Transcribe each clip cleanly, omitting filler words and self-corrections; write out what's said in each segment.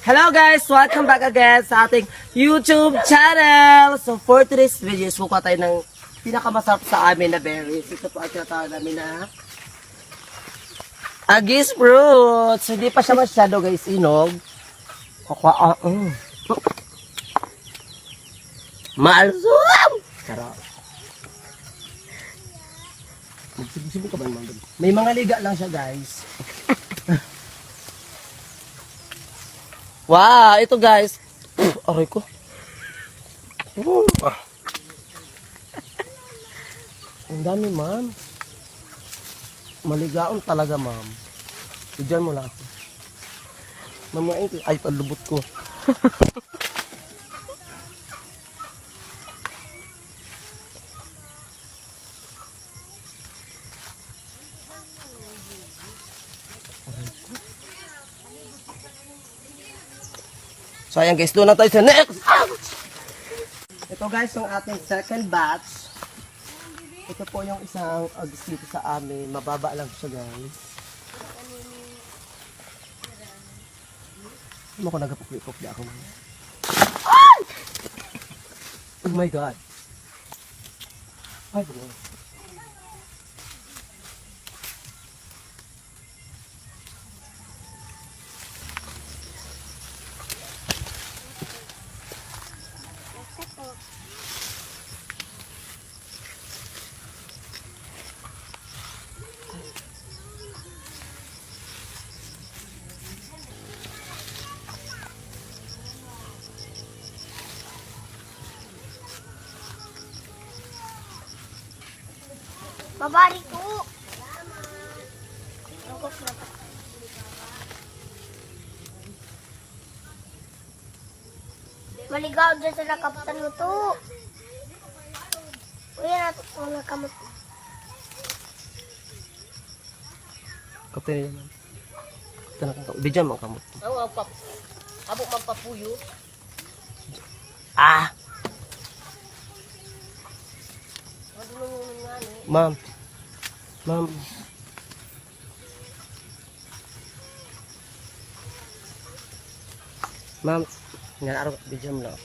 Hello guys! Welcome back again sa ating YouTube channel! So for today's video, suka tayo ng pinakamasarap sa amin na berries. Ito po ang tinatawag namin na Agis fruits. Hindi pa siya masyado guys inog. Maalsum! Sarap. Magsibig-sibig ka ba naman? May mga liga lang siya guys. Wow, ito guys. Aray ko. Ang dami, ma'am. Maligaon talaga, ma'am. Diyan mo lang ako. Mamaya ito, ay, palubot ko. So ayan guys, doon na tayo sa next. Ito guys, yung ating second batch. Ito po yung isang agis dito sa amin. Mababa lang siya guys. Ano ko nagapukli-pukli ako. Oh my god. Ay, bro. Babari ko. Maligaw dyan sa nakaputan mo to. Uy, natin ko nakamot. Kapte naman. Bidyan mo ang kamot. Abo magpapuyo. Ah! Ma'am. Ma'am. Ma'am. Ngararo bidyan mo lang.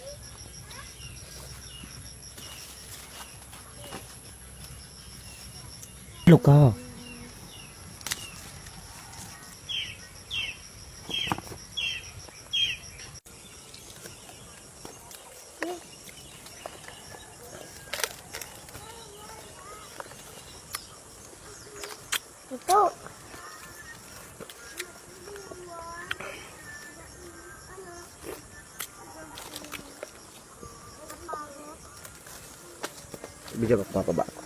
Luka. Ito. Bidyan mo mga baba.